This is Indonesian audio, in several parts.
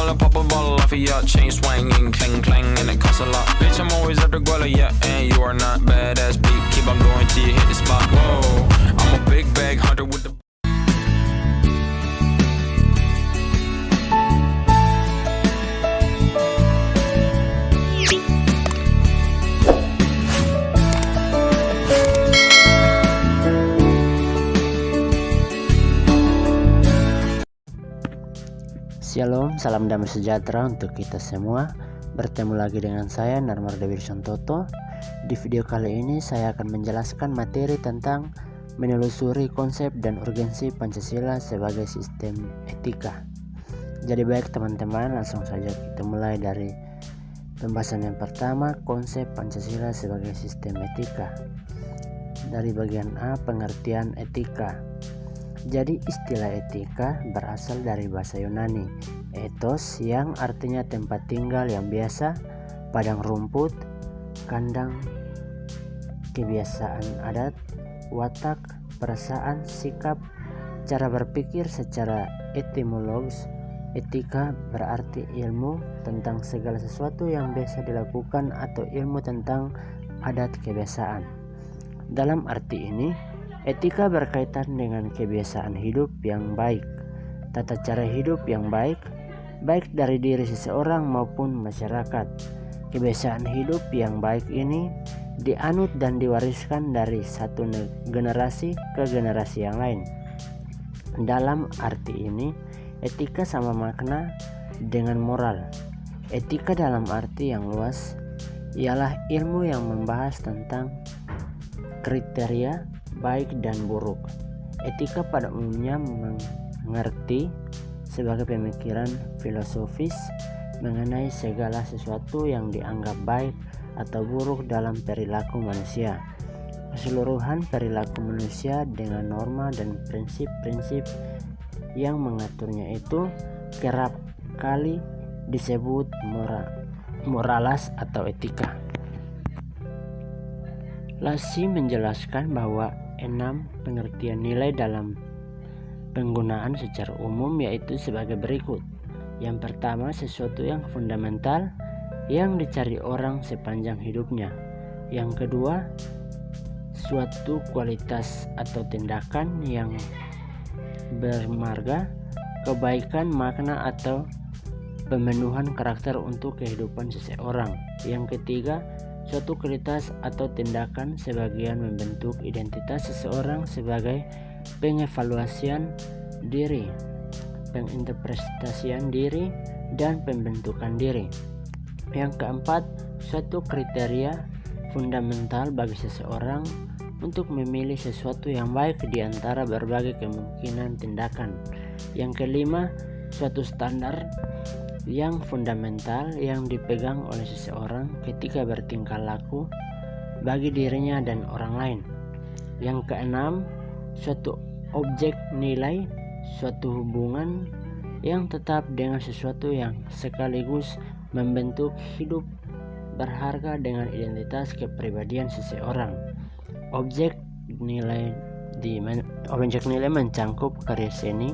wanna pop a bottle off of ya. Chain swinging, clang clang, and it costs a lot. Bitch, I'm always at the guala, yeah, and you are not badass beat. Keep on going till you hit the spot. Whoa, I'm a big bag hunter with the. Shalom, salam damai sejahtera untuk kita semua. Bertemu lagi dengan saya Narmar Davidson Toto. Di video kali ini saya akan menjelaskan materi tentang menelusuri konsep dan urgensi Pancasila sebagai sistem etika. Jadi baik teman-teman, langsung saja kita mulai dari pembahasan yang pertama, konsep Pancasila sebagai sistem etika. Dari bagian A, pengertian etika. Jadi istilah etika berasal dari bahasa Yunani, ethos yang artinya tempat tinggal yang biasa, padang rumput, kandang, kebiasaan adat, watak, perasaan, sikap, cara berpikir. Secara etimologis, etika berarti ilmu tentang segala sesuatu yang biasa dilakukan atau ilmu tentang adat kebiasaan. Dalam arti ini, etika berkaitan dengan kebiasaan hidup yang baik, tata cara hidup yang baik, baik dari diri seseorang maupun masyarakat. Kebiasaan hidup yang baik ini dianut dan diwariskan dari satu generasi ke generasi yang lain. Dalam arti ini, etika sama makna dengan moral. Etika dalam arti yang luas ialah ilmu yang membahas tentang kriteria baik dan buruk. Etika pada umumnya mengerti sebagai pemikiran filosofis mengenai segala sesuatu yang dianggap baik atau buruk dalam perilaku manusia. Keseluruhan perilaku manusia dengan norma dan prinsip-prinsip yang mengaturnya itu kerap kali disebut moralas atau etika. Lasi menjelaskan bahwa 6 pengertian nilai dalam penggunaan secara umum yaitu sebagai berikut. Yang pertama, sesuatu yang fundamental yang dicari orang sepanjang hidupnya. Yang kedua, suatu kualitas atau tindakan yang bermarga, kebaikan, makna atau pemenuhan karakter untuk kehidupan seseorang. Yang ketiga, suatu kualitas atau tindakan sebagian membentuk identitas seseorang sebagai pengevaluasian diri, penginterpretasian diri, dan pembentukan diri. Yang keempat, suatu kriteria fundamental bagi seseorang untuk memilih sesuatu yang baik di antara berbagai kemungkinan tindakan. Yang kelima, suatu standar yang fundamental yang dipegang oleh seseorang ketika bertingkah laku bagi dirinya dan orang lain. Yang keenam, suatu objek nilai, suatu hubungan yang tetap dengan sesuatu yang sekaligus membentuk hidup berharga dengan identitas kepribadian seseorang. Objek nilai mencangkup karya seni,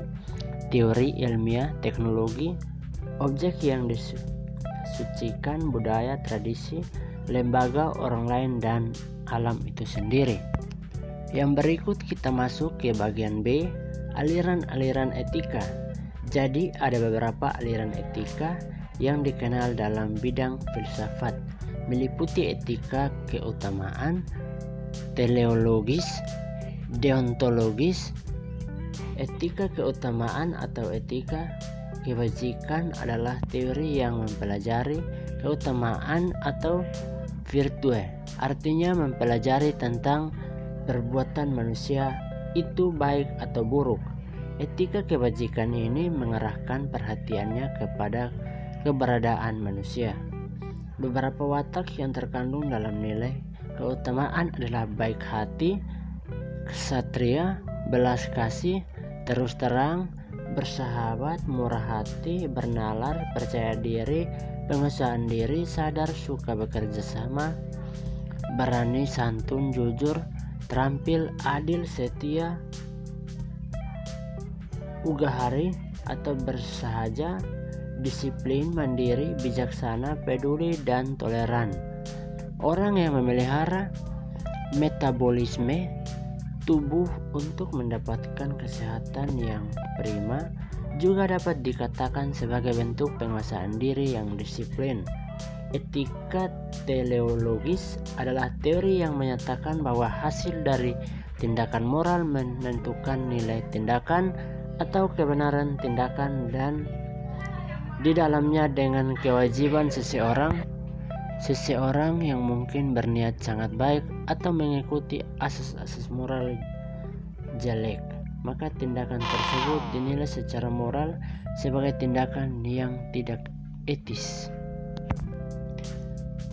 teori ilmiah, teknologi, objek yang disucikan, budaya, tradisi, lembaga, orang lain, dan alam itu sendiri. Yang berikut kita masuk ke bagian B, aliran-aliran etika. Jadi ada beberapa aliran etika yang dikenal dalam bidang filsafat, meliputi etika keutamaan, teleologis, deontologis. Etika keutamaan atau etika kebajikan adalah teori yang mempelajari keutamaan atau virtue, artinya mempelajari tentang perbuatan manusia itu baik atau buruk. Etika kebajikan ini mengarahkan perhatiannya kepada keberadaan manusia. Beberapa watak yang terkandung dalam nilai keutamaan adalah baik hati, ksatria, belas kasih, terus terang, bersahabat, murah hati, bernalar, percaya diri, penguasaan diri, sadar, suka bekerja sama, berani, santun, jujur, terampil, adil, setia, ugahari atau bersahaja, disiplin, mandiri, bijaksana, peduli, dan toleran. Orang yang memelihara metabolisme tubuh untuk mendapatkan kesehatan yang prima juga dapat dikatakan sebagai bentuk penguasaan diri yang disiplin. Etika teleologis adalah teori yang menyatakan bahwa hasil dari tindakan moral menentukan nilai tindakan atau kebenaran tindakan, dan di dalamnya dengan kewajiban seseorang yang mungkin berniat sangat baik atau mengikuti asas-asas moral jelek, maka tindakan tersebut dinilai secara moral sebagai tindakan yang tidak etis.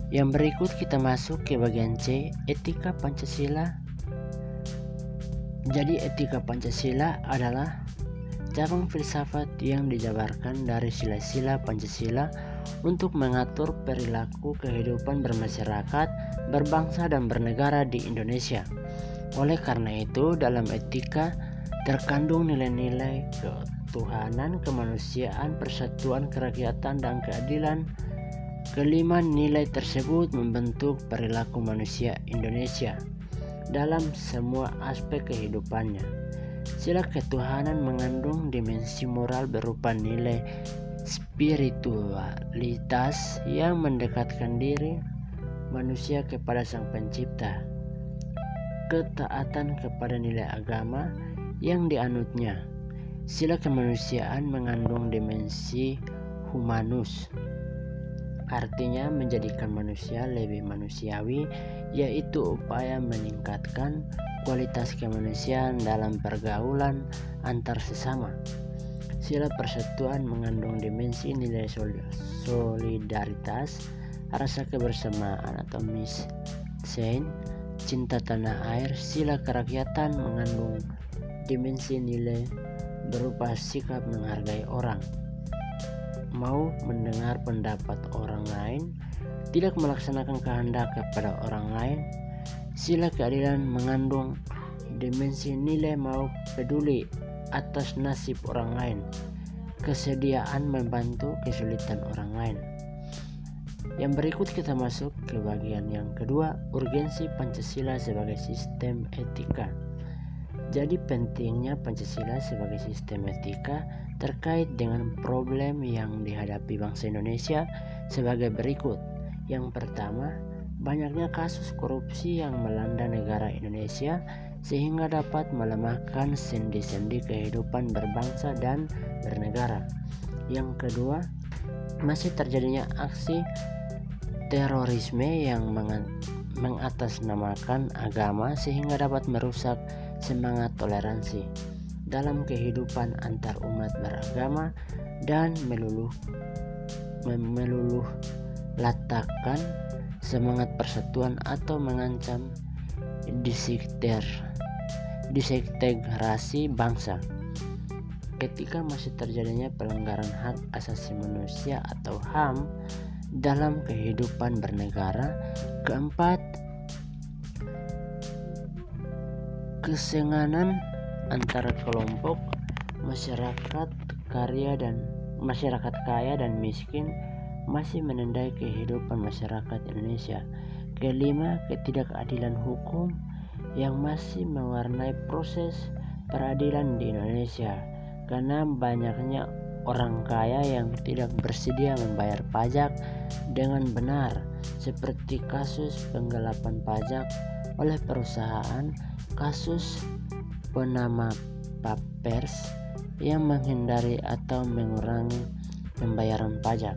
Yang berikut kita masuk ke bagian C, etika Pancasila. Jadi etika Pancasila adalah cabang filsafat yang dijabarkan dari sila-sila Pancasila untuk mengatur perilaku kehidupan bermasyarakat, berbangsa, dan bernegara di Indonesia. Oleh karena itu, dalam etika terkandung nilai-nilai ketuhanan, kemanusiaan, persatuan, kerakyatan, dan keadilan. Kelima nilai tersebut membentuk perilaku manusia Indonesia dalam semua aspek kehidupannya. Sila ketuhanan mengandung dimensi moral berupa nilai spiritualitas yang mendekatkan diri manusia kepada Sang Pencipta, ketaatan kepada nilai agama yang dianutnya. Sila kemanusiaan mengandung dimensi humanus, artinya menjadikan manusia lebih manusiawi, yaitu upaya meningkatkan kualitas kemanusiaan dalam pergaulan antar sesama. Sila persatuan mengandung dimensi nilai solidaritas, rasa kebersamaan atau misen, cinta tanah air. Sila kerakyatan mengandung dimensi nilai berupa sikap menghargai orang, mau mendengar pendapat orang lain, tidak melaksanakan kehendak kepada orang lain. Sila keadilan mengandung dimensi nilai mau peduli atas nasib orang lain, kesediaan membantu kesulitan orang lain. Yang berikut kita masuk ke bagian yang kedua, urgensi Pancasila sebagai sistem etika. Jadi pentingnya Pancasila sebagai sistem etika terkait dengan problem yang dihadapi bangsa Indonesia sebagai berikut. Yang pertama, banyaknya kasus korupsi yang melanda negara Indonesia sehingga dapat melemahkan sendi-sendi kehidupan berbangsa dan bernegara. Yang kedua, masih terjadinya aksi terorisme yang mengatasnamakan agama sehingga dapat merusak semangat toleransi dalam kehidupan antar umat beragama dan meluluh latakan semangat persatuan atau mengancam disintegrasi bangsa. Ketika masih terjadinya pelanggaran hak asasi manusia atau HAM dalam kehidupan bernegara. Keempat, kesenjangan antara kelompok masyarakat kaya dan miskin masih menandai kehidupan masyarakat Indonesia. Kelima, ketidakadilan hukum yang masih mewarnai proses peradilan di Indonesia karena banyaknya orang kaya yang tidak bersedia membayar pajak dengan benar, seperti kasus penggelapan pajak oleh perusahaan, kasus Panama Papers yang menghindari atau mengurangi pembayaran pajak.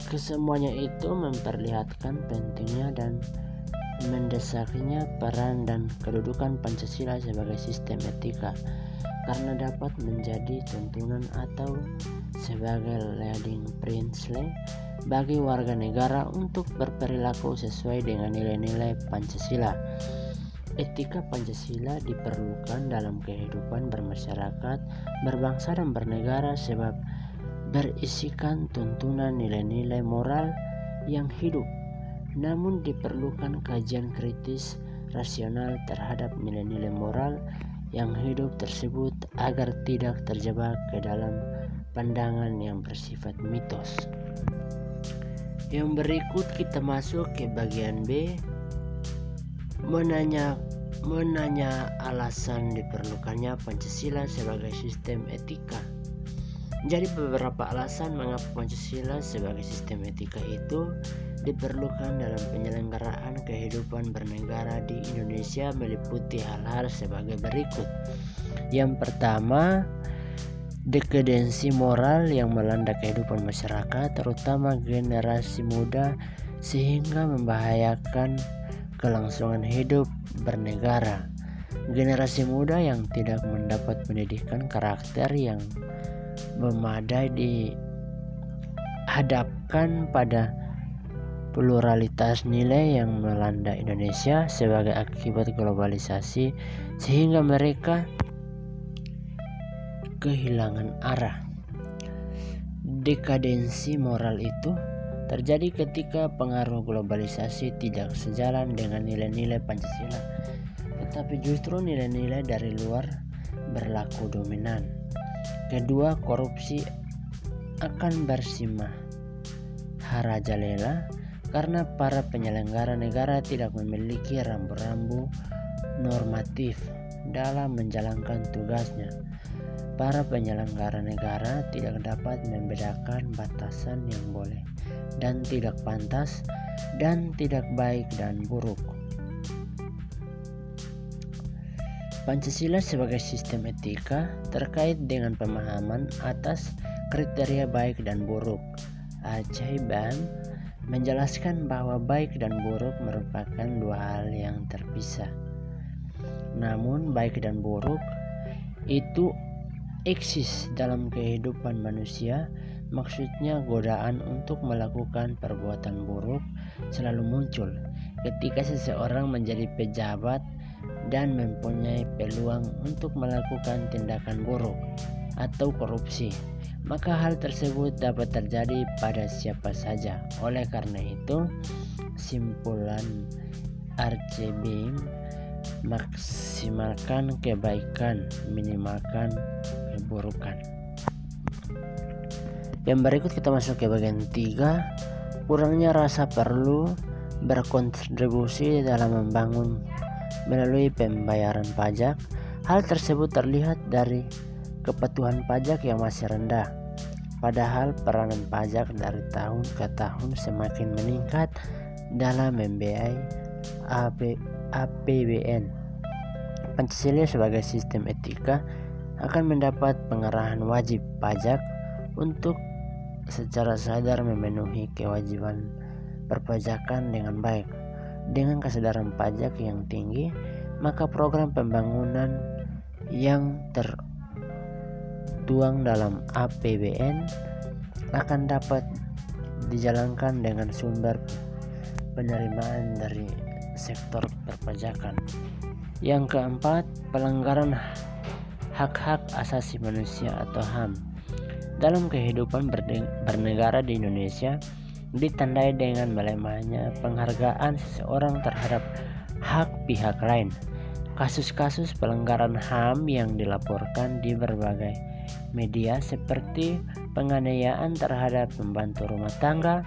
Kesemuanya itu memperlihatkan pentingnya dan mendesaknya peran dan kedudukan Pancasila sebagai sistem etika, karena dapat menjadi tuntunan atau sebagai leading principle bagi warga negara untuk berperilaku sesuai dengan nilai-nilai Pancasila. Etika Pancasila diperlukan dalam kehidupan bermasyarakat, berbangsa, dan bernegara sebab berisikan tuntunan nilai-nilai moral yang hidup. Namun diperlukan kajian kritis rasional terhadap nilai-nilai moral yang hidup tersebut agar tidak terjebak ke dalam pandangan yang bersifat mitos. Yang berikut kita masuk ke bagian B, menanya alasan diperlukannya Pancasila sebagai sistem etika. Jadi beberapa alasan mengapa Pancasila sebagai sistem etika itu diperlukan dalam penyelenggaraan kehidupan bernegara di Indonesia meliputi hal-hal sebagai berikut. Yang pertama, dekadensi moral yang melanda kehidupan masyarakat, terutama generasi muda, sehingga membahayakan kelangsungan hidup bernegara. Generasi muda yang tidak mendapat pendidikan karakter yang memadai dihadapkan pada pluralitas nilai yang melanda Indonesia sebagai akibat globalisasi, sehingga mereka kehilangan arah. Dekadensi moral itu terjadi ketika pengaruh globalisasi tidak sejalan dengan nilai-nilai Pancasila, tetapi justru nilai-nilai dari luar berlaku dominan. Kedua, korupsi akan bersimah harajalela karena para penyelenggara negara tidak memiliki rambu-rambu normatif dalam menjalankan tugasnya. Para penyelenggara negara tidak dapat membedakan batasan yang boleh dan tidak pantas, dan tidak baik dan buruk. Pancasila sebagai sistem etika terkait dengan pemahaman atas kriteria baik dan buruk. Al-Jaibam menjelaskan bahwa baik dan buruk merupakan dua hal yang terpisah. Namun baik dan buruk itu eksis dalam kehidupan manusia. Maksudnya godaan untuk melakukan perbuatan buruk selalu muncul ketika seseorang menjadi pejabat dan mempunyai peluang untuk melakukan tindakan buruk atau korupsi, maka hal tersebut dapat terjadi pada siapa saja. Oleh karena itu, simpulan RCB maksimalkan kebaikan, minimalkan keburukan. Yang berikut kita masuk ke bagian 3, kurangnya rasa perlu berkontribusi dalam membangun melalui pembayaran pajak. Hal tersebut terlihat dari kepatuhan pajak yang masih rendah, padahal peranan pajak dari tahun ke tahun semakin meningkat dalam membiayai APBN. Pancasila sebagai sistem etika akan mendapat pengarahan wajib pajak untuk secara sadar memenuhi kewajiban perpajakan dengan baik. Dengan kesadaran pajak yang tinggi, maka program pembangunan yang tertuang dalam APBN akan dapat dijalankan dengan sumber penerimaan dari sektor perpajakan. Yang keempat, pelanggaran hak-hak asasi manusia atau HAM dalam kehidupan bernegara di Indonesia ditandai dengan melemahnya penghargaan seseorang terhadap hak pihak lain. Kasus-kasus pelanggaran HAM yang dilaporkan di berbagai media seperti penganiayaan terhadap pembantu rumah tangga,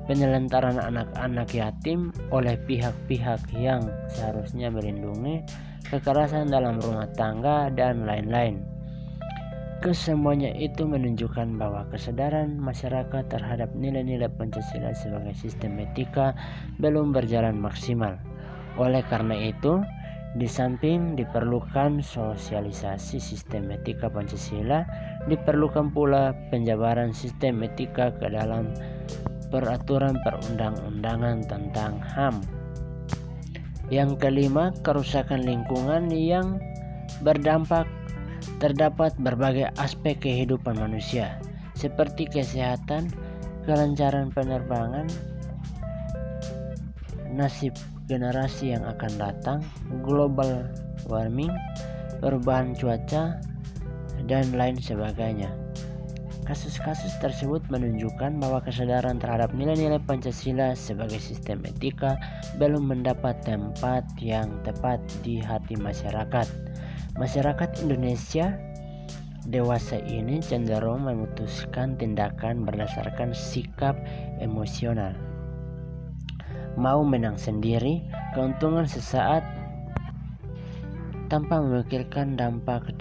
penelantaran anak-anak yatim oleh pihak-pihak yang seharusnya melindungi, kekerasan dalam rumah tangga, dan lain-lain. Kesemuanya itu menunjukkan bahwa kesadaran masyarakat terhadap nilai-nilai Pancasila sebagai sistem etika belum berjalan maksimal. Oleh karena itu, di samping diperlukan sosialisasi sistem etika Pancasila, diperlukan pula penjabaran sistem etika ke dalam peraturan perundang-undangan tentang HAM. Yang kelima, kerusakan lingkungan yang berdampak. Terdapat berbagai aspek kehidupan manusia seperti kesehatan, kelancaran penerbangan, nasib generasi yang akan datang, global warming, perubahan cuaca, dan lain sebagainya. Kasus-kasus tersebut menunjukkan bahwa kesadaran terhadap nilai-nilai Pancasila sebagai sistem etika belum mendapat tempat yang tepat di hati masyarakat. Masyarakat Indonesia dewasa ini cenderung memutuskan tindakan berdasarkan sikap emosional. Mau menang sendiri, keuntungan sesaat tanpa memikirkan dampak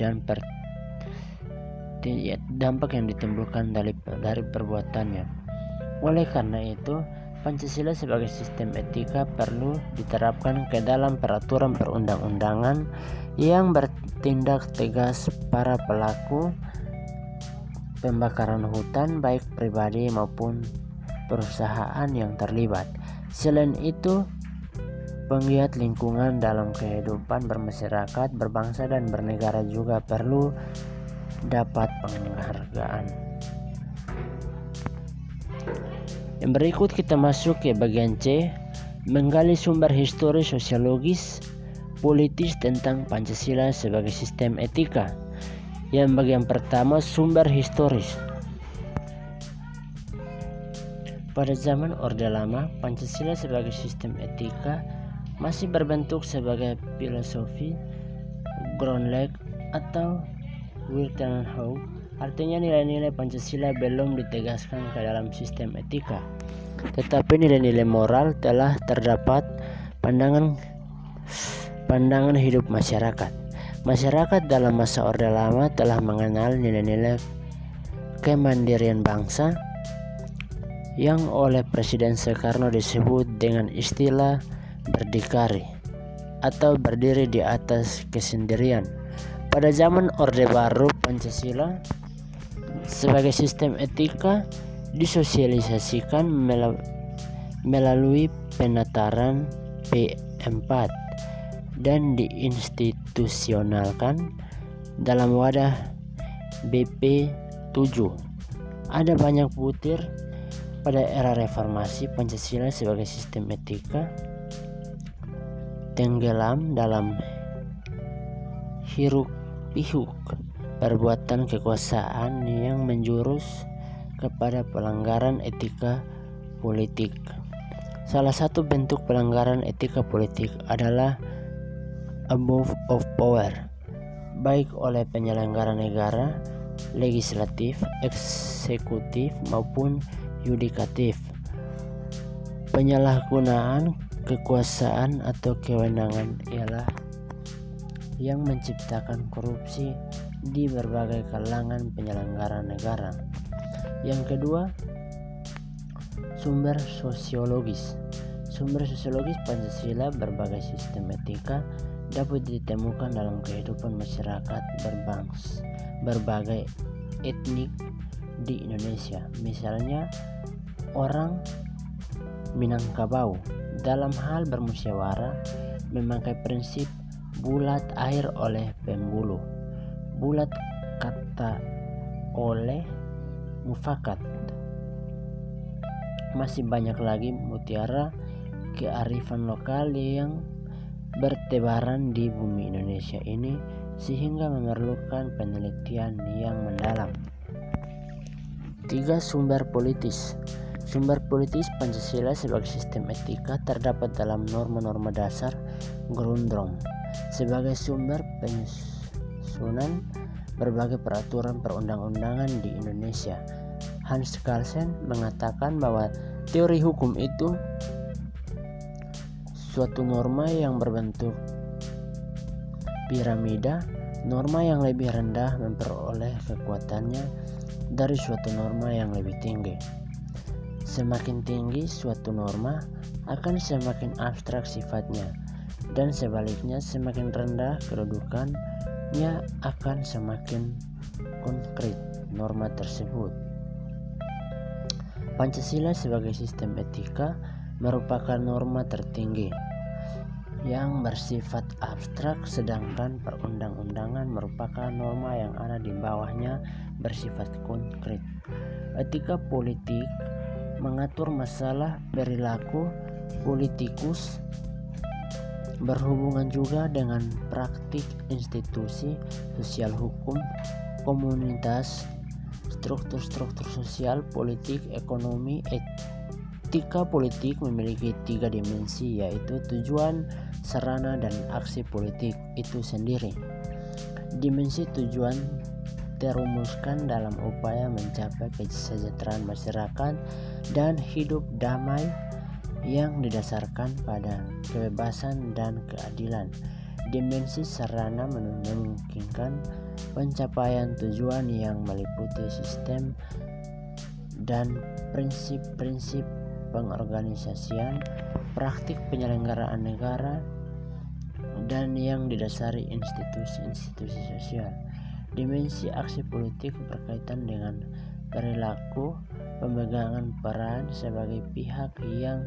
yang ditimbulkan dari perbuatannya. Oleh karena itu, Pancasila sebagai sistem etika perlu diterapkan ke dalam peraturan perundang-undangan yang bertindak tegas para pelaku pembakaran hutan, baik pribadi maupun perusahaan yang terlibat. Selain itu, penggiat lingkungan dalam kehidupan bermasyarakat, berbangsa dan bernegara juga perlu dapat penghargaan. Yang berikut kita masuk ke bagian C, menggali sumber historis, sosiologis, politis tentang Pancasila sebagai sistem etika. Yang bagian pertama, sumber historis. Pada zaman Orde Lama, Pancasila sebagai sistem etika masih berbentuk sebagai filosofi Grundlag atau Weltanschauung. Artinya nilai-nilai Pancasila belum ditegaskan ke dalam sistem etika, tetapi nilai-nilai moral telah terdapat pandangan hidup masyarakat. Masyarakat dalam masa Orde Lama telah mengenal nilai-nilai kemandirian bangsa yang oleh Presiden Soekarno disebut dengan istilah berdikari atau berdiri di atas kesendirian. Pada zaman Orde Baru, Pancasila sebagai sistem etika disosialisasikan melalui penataran P4 dan diinstitusionalkan dalam wadah BP7. Ada banyak butir pada era reformasi. Pancasila sebagai sistem etika tenggelam dalam hiruk-pikuk perbuatan kekuasaan yang menjurus kepada pelanggaran etika politik. Salah satu bentuk pelanggaran etika politik adalah abuse of power, baik oleh penyelenggara negara, legislatif, eksekutif maupun yudikatif. Penyalahgunaan kekuasaan atau kewenangan ialah yang menciptakan korupsi di berbagai kalangan penyelenggara negara. Yang kedua, sumber sosiologis. Sumber sosiologis Pancasila berbagai sistem etika dapat ditemukan dalam kehidupan masyarakat berbagai etnik di Indonesia. Misalnya orang Minangkabau dalam hal bermusyawarah memakai prinsip bulat air oleh pembuluh, bulat kata oleh mufakat. Masih banyak lagi mutiara kearifan lokal yang bertebaran di bumi Indonesia ini sehingga memerlukan penelitian yang mendalam. 3. Sumber politis. Sumber politis Pancasila sebagai sistem etika terdapat dalam norma-norma dasar Grundlag sebagai sumber penyusunan berbagai peraturan perundang-undangan di Indonesia. Hans Kelsen mengatakan bahwa teori hukum itu suatu norma yang berbentuk piramida. Norma yang lebih rendah memperoleh kekuatannya dari suatu norma yang lebih tinggi. Semakin tinggi suatu norma akan semakin abstrak sifatnya, dan sebaliknya semakin rendah kedudukannya akan semakin konkret norma tersebut. Pancasila sebagai sistem etika merupakan norma tertinggi yang bersifat abstrak, sedangkan perundang-undangan merupakan norma yang ada di bawahnya bersifat konkret. Etika politik mengatur masalah perilaku politikus, berhubungan juga dengan praktik institusi sosial hukum, komunitas, struktur-struktur sosial, politik, ekonomi. Etika politik memiliki 3 dimensi, yaitu tujuan, sarana, dan aksi politik itu sendiri. Dimensi tujuan diterumuskan dalam upaya mencapai kesejahteraan masyarakat dan hidup damai yang didasarkan pada kebebasan dan keadilan. Dimensi sarana memungkinkan pencapaian tujuan yang meliputi sistem dan prinsip-prinsip pengorganisasian, praktik penyelenggaraan negara, dan yang didasari institusi-institusi sosial. Dimensi aksi politik berkaitan dengan perilaku, pemegangan peran sebagai pihak yang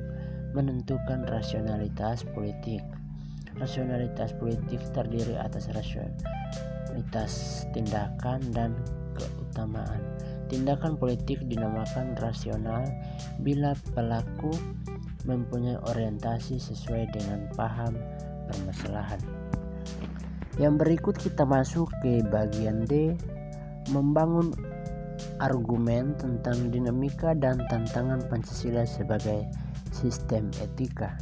menentukan rasionalitas politik. Rasionalitas politik terdiri atas rasionalitas tindakan dan keutamaan. Tindakan politik dinamakan rasional bila pelaku mempunyai orientasi sesuai dengan paham permasalahan. Yang berikut kita masuk ke bagian D, membangun argumen tentang dinamika dan tantangan Pancasila sebagai sistem etika.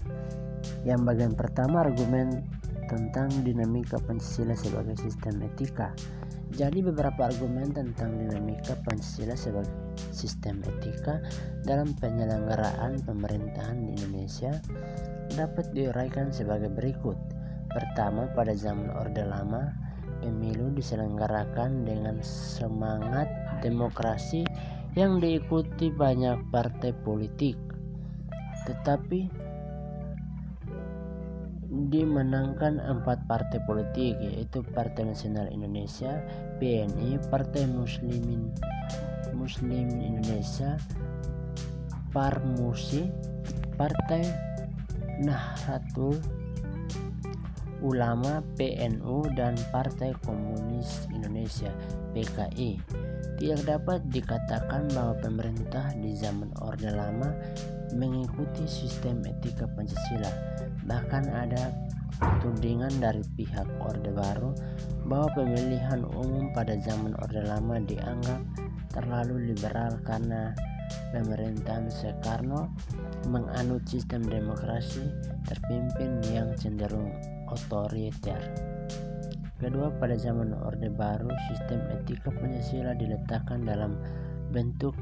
Yang bagian pertama, argumen tentang dinamika Pancasila sebagai sistem etika. Jadi beberapa argumen tentang dinamika Pancasila sebagai sistem etika dalam penyelenggaraan pemerintahan di Indonesia dapat diuraikan sebagai berikut. Pertama, pada zaman Orde Lama, pemilu diselenggarakan dengan semangat demokrasi yang diikuti banyak partai politik, tetapi dimenangkan 4 partai politik, yaitu Partai Nasional Indonesia, PNI, Partai Muslimin Indonesia, Parmusi, Partai Nahdlatul Ulama, PNU, dan Partai Komunis Indonesia, PKI. Tidak dapat dikatakan bahwa pemerintah di zaman Orde Lama mengikuti sistem etika Pancasila. Bahkan ada tudingan dari pihak Orde Baru bahwa pemilihan umum pada zaman Orde Lama dianggap terlalu liberal karena pemerintahan Soekarno menganut sistem demokrasi terpimpin yang cenderung otoriter. Kedua, pada zaman Orde Baru, sistem etika Pancasila diletakkan dalam bentuk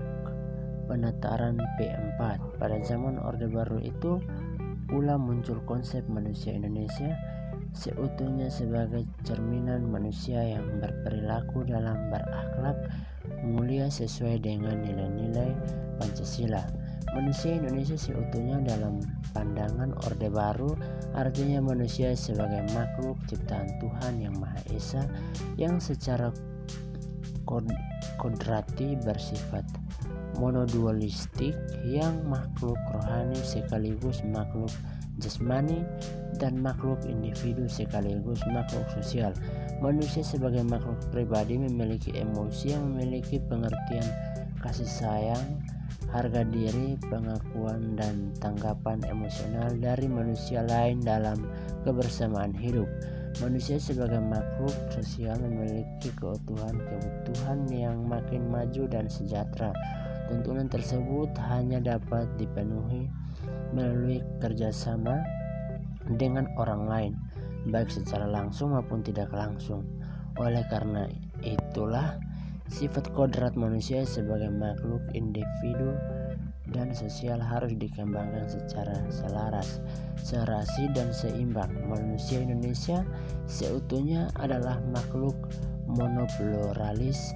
penataran P4. Pada zaman Orde Baru itu pula muncul konsep manusia Indonesia seutuhnya sebagai cerminan manusia yang berperilaku dalam berakhlak mulia sesuai dengan nilai-nilai Pancasila. Manusia Indonesia seutuhnya dalam pandangan Orde Baru artinya manusia sebagai makhluk ciptaan Tuhan Yang Maha Esa yang secara kodrati bersifat monodualistik, yang makhluk rohani sekaligus makhluk jasmani dan makhluk individu sekaligus makhluk sosial. Manusia sebagai makhluk pribadi memiliki emosi yang memiliki pengertian kasih sayang, harga diri, pengakuan, dan tanggapan emosional dari manusia lain dalam kebersamaan hidup. Manusia sebagai makhluk sosial memiliki kebutuhan yang makin maju dan sejahtera. Tuntunan tersebut hanya dapat dipenuhi melalui kerjasama dengan orang lain, baik secara langsung maupun tidak langsung. Oleh karena itulah, sifat kodrat manusia sebagai makhluk individu dan sosial harus dikembangkan secara selaras, serasi, dan seimbang. Manusia Indonesia seutuhnya adalah makhluk monopluralis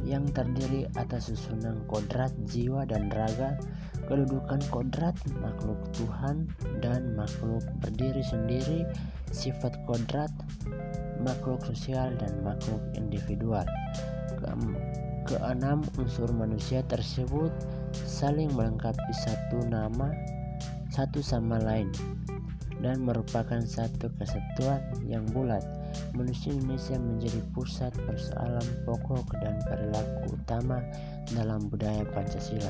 yang terdiri atas susunan kodrat jiwa dan raga. Kedudukan kodrat makhluk Tuhan dan makhluk berdiri sendiri, sifat kodrat makhluk sosial dan makhluk individual. Keenam, unsur manusia tersebut saling melengkapi satu sama lain dan merupakan satu kesatuan yang bulat. Manusia Indonesia menjadi pusat persoalan pokok dan perilaku utama dalam budaya Pancasila.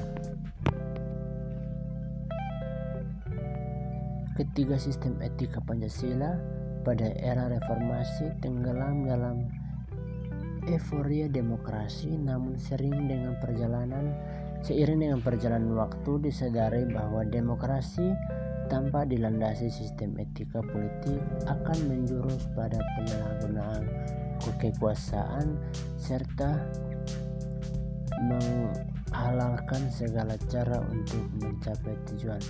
Ketiga, sistem etika Pancasila pada era reformasi tenggelam dalam euforia demokrasi, namun seiring dengan perjalanan waktu disadari bahwa demokrasi tanpa dilandasi sistem etika politik akan menjurus pada penyalahgunaan kekuasaan serta menghalalkan segala cara untuk mencapai tujuan.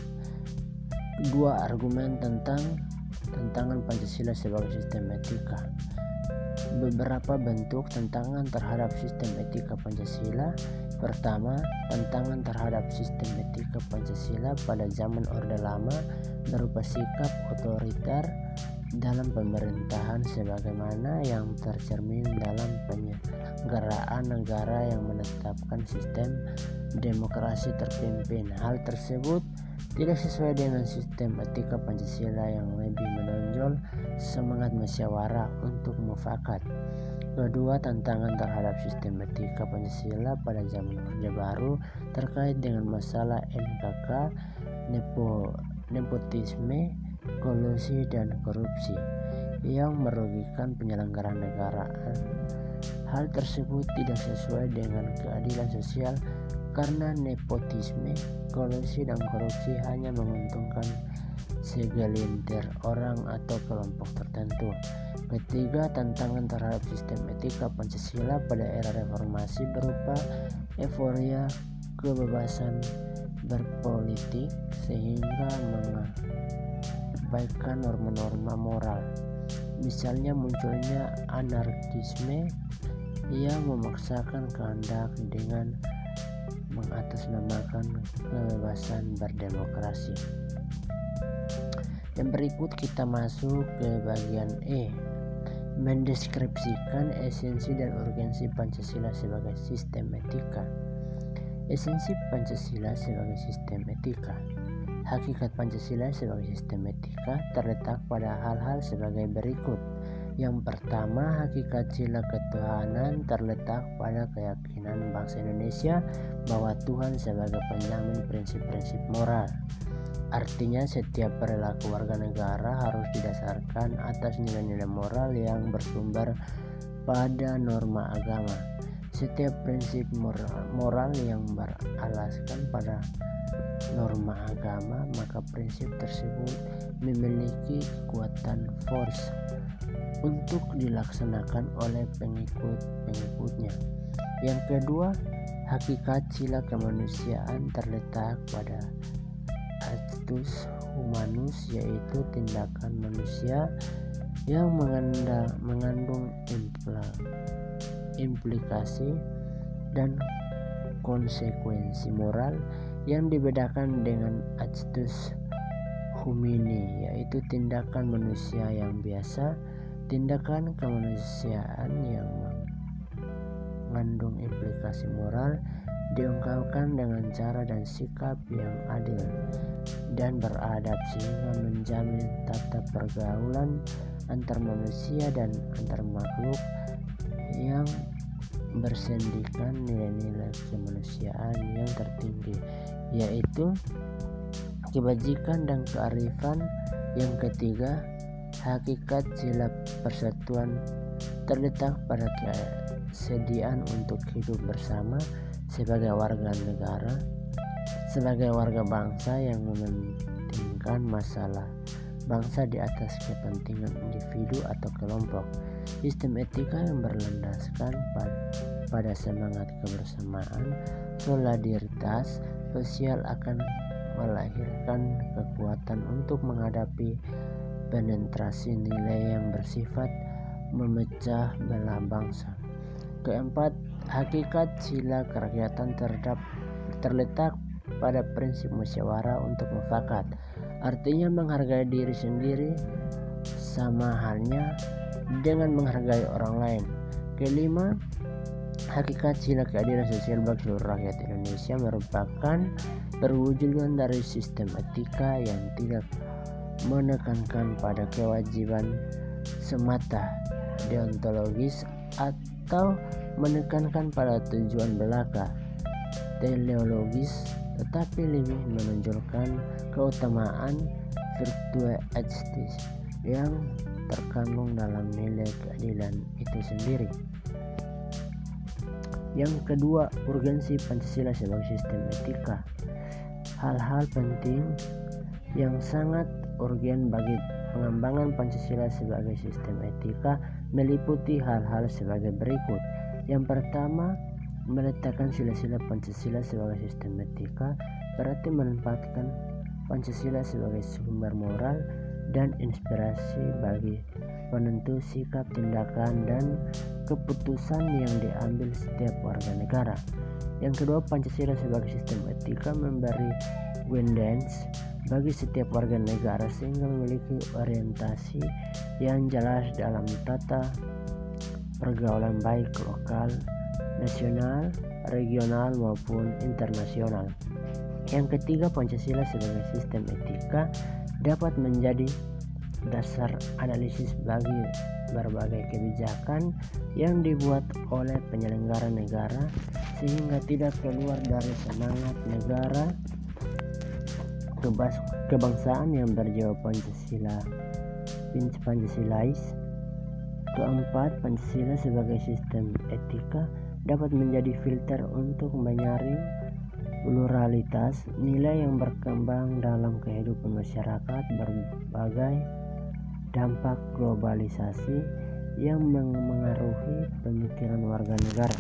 Dua argumen tantangan Pancasila sebagai sistem etika. Beberapa bentuk tantangan terhadap sistem etika Pancasila. Pertama, tantangan terhadap sistem etika Pancasila pada zaman Orde Lama berupa sikap otoriter dalam pemerintahan sebagaimana yang tercermin dalam penyelenggaraan negara yang menetapkan sistem demokrasi terpimpin. Hal tersebut tidak sesuai dengan sistem etika Pancasila yang lebih menonjol semangat musyawarah untuk mufakat. Kedua, tantangan terhadap sistem etika Pancasila pada zaman Orde Baru terkait dengan masalah NKK, nepotisme, kolusi, dan korupsi yang merugikan penyelenggaraan negara. Hal tersebut tidak sesuai dengan keadilan sosial karena nepotisme, kolusi, dan korupsi hanya menguntungkan segelintir orang atau kelompok tertentu. Ketiga, tantangan terhadap sistem etika Pancasila pada era reformasi berupa euforia kebebasan berpolitik sehingga mengabaikan norma-norma moral. Misalnya munculnya anarkisme yang memaksakan kehendak dengan mengatasnamakan kebebasan berdemokrasi. Yang berikut kita masuk ke bagian E, mendeskripsikan esensi dan urgensi Pancasila sebagai sistem etika. Esensi Pancasila sebagai sistem etika. Hakikat Pancasila sebagai sistem etika terletak pada hal-hal sebagai berikut. Yang pertama, hakikat sila ketuhanan terletak pada keyakinan bangsa Indonesia bahwa Tuhan sebagai penjamin prinsip-prinsip moral. Artinya setiap perilaku warga negara harus didasarkan atas nilai-nilai moral yang bersumber pada norma agama. Setiap prinsip moral yang beralaskan pada norma agama, maka prinsip tersebut memiliki kekuatan force untuk dilaksanakan oleh pengikut-pengikutnya. Yang kedua, hakikat sila kemanusiaan terletak pada actus humanus, yaitu tindakan manusia yang mengandung implikasi dan konsekuensi moral yang dibedakan dengan actus humani, yaitu tindakan manusia yang biasa. Tindakan kemanusiaan yang mengandung implikasi moral diungkapkan dengan cara dan sikap yang adil dan beradab sehingga menjamin tata pergaulan antar manusia dan antar makhluk yang bersendikan nilai-nilai kemanusiaan yang tertinggi, yaitu kebajikan dan kearifan. Yang ketiga, hakikat sila persatuan terletak pada kesediaan untuk hidup bersama sebagai warga negara, sebagai warga bangsa yang mementingkan masalah bangsa di atas kepentingan individu atau kelompok. Sistem etika yang berlandaskan pada semangat kebersamaan, solidaritas sosial akan melahirkan kekuatan untuk menghadapi penetrasi nilai yang bersifat memecah belah bangsa. Keempat, hakikat sila kerakyatan terletak pada prinsip musyawarah untuk mufakat, artinya menghargai diri sendiri sama halnya dengan menghargai orang lain. Kelima, hakikat sila keadilan sosial bagi seluruh rakyat Indonesia merupakan perwujudan dari sistem etika yang tidak menekankan pada kewajiban semata deontologis atau menekankan pada tujuan belaka teleologis, tetapi lebih menonjolkan keutamaan virtue justice yang terkandung dalam nilai keadilan itu sendiri. Yang kedua, urgensi Pancasila sebagai sistem etika. Hal-hal penting yang sangat urgen bagi pengembangan Pancasila sebagai sistem etika meliputi hal-hal sebagai berikut. Yang pertama, meletakkan sila-sila Pancasila sebagai sistem etika berarti menempatkan Pancasila sebagai sumber moral dan inspirasi bagi penentu sikap, tindakan, dan keputusan yang diambil setiap warga negara. Yang kedua, Pancasila sebagai sistem etika memberi guidance bagi setiap warga negara sehingga memiliki orientasi yang jelas dalam tata pergaulan baik lokal, nasional, regional maupun internasional. Yang ketiga, Pancasila sebagai sistem etika dapat menjadi dasar analisis bagi berbagai kebijakan yang dibuat oleh penyelenggara negara sehingga tidak keluar dari semangat negara kebangsaan yang berjiwa Pancasilais. Keempat, Pancasila sebagai sistem etika dapat menjadi filter untuk menyaring pluralitas nilai yang berkembang dalam kehidupan masyarakat berbagai dampak globalisasi yang mengaruhi pemikiran warga negara.